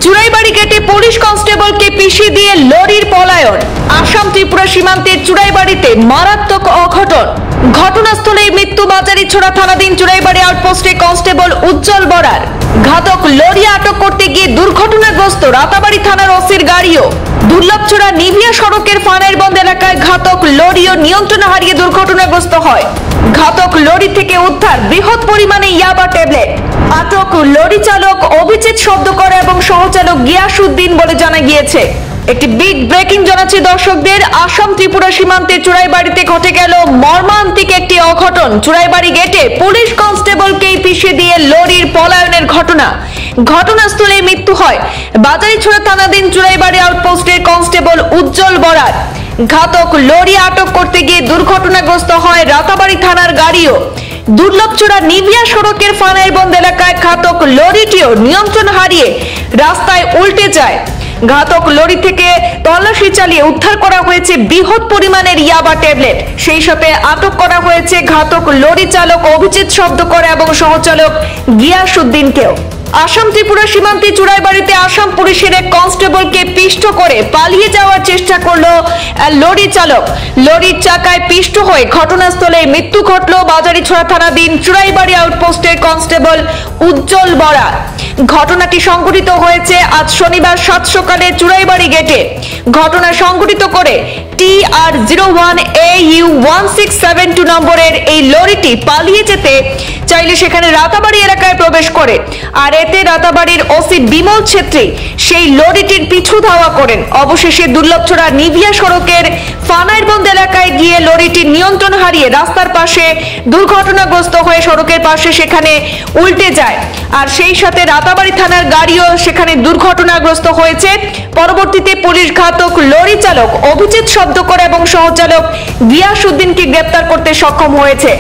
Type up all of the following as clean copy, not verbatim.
চুড়াইবাড়ি গেটে পুলিশ কনস্টেবলকে পিষে দিয়ে লরির পলায়ন। আসাম ত্রিপুরা সীমান্তে চুড়াইবাড়িতে মারাত্মক অঘটন। ঘটনাস্থলে মৃত্যু। মাঝারিছড়া থানাধীন চুড়াইবাড়ি আউটপোস্টে কনস্টেবল উজ্জ্বল বরার। ঘাতক লরি আটক করতে গিয়ে দুর্ঘটনাগ্রস্ত রাতাবাড়ি থানার ওসির গাড়িও। দুর্লভছড়া নিভিয়া সড়কের ফানাইরবন্দ এলাকায় ঘাতক লরিও নিয়ন্ত্রণ হারিয়ে দুর্ঘটনাগ্রস্ত হয়। ঘাতক লরি থেকে উদ্ধার বৃহৎ পরিমাণে ইয়াবা ট্যাবলেট। আটক লরি চালক অভিজিৎ শব্দকর এবং সহচালক গিয়াসউদ্দিন বলে জানা গিয়েছে। একটি বিগ ব্রেকিং জানাচ্ছি দর্শকদের। আসাম ত্রিপুরা সীমান্তে চুড়াইবাড়িতে ঘটে গেল মর্মান্তিক একটি অঘটন। চুড়াইবাড়ি গেটে পুলিশ কনস্টেবলকেই পিষে দিয়ে লরির পলায়নের ঘটনা। ঘটনাস্থলে মৃত্যু হয় বাজারিছড়া থানাধীন চুড়াইবাড়ি আউটপোস্টের কনস্টেবল উজ্জ্বল বরার। ঘাতক লরি আটক করতে গিয়ে দুর্ঘটনাগ্রস্ত হয় রাতাবাড়ি থানার গাড়িও। দুর্লভছড়া নিভিয়া সড়কের ফানাইরবন্দ এলাকায় ঘাতক লরিটিও নিয়ন্ত্রণ হারিয়ে রাস্তায় উল্টে যায়। ঘাতক লরি থেকে তল্লাশি চালিয়ে উদ্ধার করা হয়েছে বৃহৎ পরিমাণের ইয়াবা ট্যাবলেট। সেই সাথে আটক করা হয়েছে ঘাতক লরি চালক অভিজিৎ শব্দকর এবং সহচালক গিয়াসউদ্দিনকেও। আসাম ত্রিপুরা সীমান্তে চুড়াইবাড়িতে আসাম পুলিশের এক কনস্টেবলকে পিষ্ট করে পালিয়ে যাওয়ার চেষ্টা করলো লরি চালক। লরির চাকায় পিষ্ট হয়ে ঘটনাস্থলে মৃত্যু ঘটল বাজারিছড়া থানাধীন চুড়াইবাড়ি আউটপোস্টের কনস্টেবল উজ্জ্বল বরা। ঘটনাটি সংঘটিত হয়েছে আজ শনিবার সাত সকালে চুড়াইবাড়ি গেটে। ঘটনা সংঘটিত করে TR01AU1672 নম্বরের এই লরিটি পালিয়ে যেতে চাইলে সেখানে রাতাবাড়ি এলাকায় প্রবেশ করে। আর এতে রাতাবাড়ির ওসি বিমল ছেত্রী সেই লরিটির পিছু ধাওয়া করেন। অবশেষে দুর্লভছড়া নিভিয়া সড়কের ফানাইরবন্দ এলাকায় গিয়ে লরিটি নিয়ন্ত্রণ হারিয়ে রাস্তার পাশে দুর্ঘটনাগ্রস্ত হয়ে সড়কের পাশে সেখানে উল্টে যায়। আর সেই সাথে রাতাবাড়ি থানার গাড়িও সেখানে দুর্ঘটনাগ্রস্ত হয়েছে। পরবর্তীতে পুলিশ ঘাতক লরি চালক অভিজিৎ শব্দকর এবং সহচালক গিয়াসউদ্দিনকে গ্রেপ্তার করতে সক্ষম হয়েছে।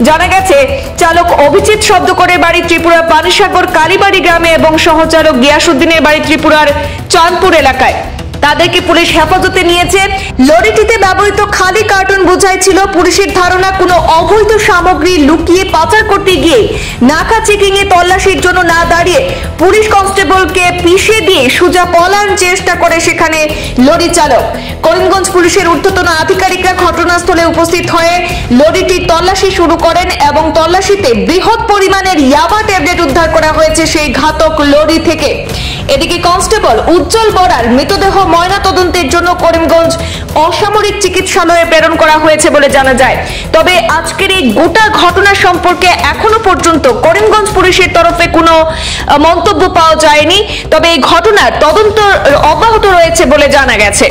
জানা গেছে চালক অভিজিৎ শব্দকরের বাড়ি ত্রিপুরার পানিসাগর কালীবাড়ি গ্রামে এবং সহচালক গিয়াসউদ্দিনের বাড়ি ত্রিপুরার চাঁদপুর এলাকায়। তাদেরকে পুলিশ হেফাজতে নিয়েছে। লরিটিতে ব্যবহৃত খালি কার্টুন বোঝাই ছিল। পুলিশের ধারণা কোনো অবৈধ সামগ্রী লুকিয়ে পাচার করতে গিয়ে নাকা চেকিং এ তল্লাশির জন্য না দাঁড়িয়ে পুলিশ কনস্টেবলকে পিষে দিয়ে সোজা পলায়ন চেষ্টা করে সেখানে লরি চালক। করিমগঞ্জ পুলিশের ঊর্ধ্বতন আধিকারিকরা ঘটনাস্থলে উপস্থিত হয়ে লরিটির তল্লাশি শুরু করেন এবং তল্লাশিতে বৃহৎ পরিমাণের ইয়াবা ট্যাবলেট উদ্ধার করা হয়েছে সেই ঘাতক লরি থেকে। এদিকে কনস্টেবল উজ্জ্বল বরার মৃতদেহ ময়নাতদন্তের জন্য করিমগঞ্জ অসামরিক চিকিৎসালয়ে প্রেরণ করা হয়েছে বলে জানা যায়। তবে আজকের এই গোটা ঘটনা সম্পর্কে এখনো পর্যন্ত করিমগঞ্জ পুলিশের তরফে কোনো মন্তব্য পাওয়া যায়নি। তবে এই ঘটনার তদন্ত অব্যাহত রয়েছে বলে জানা গেছে।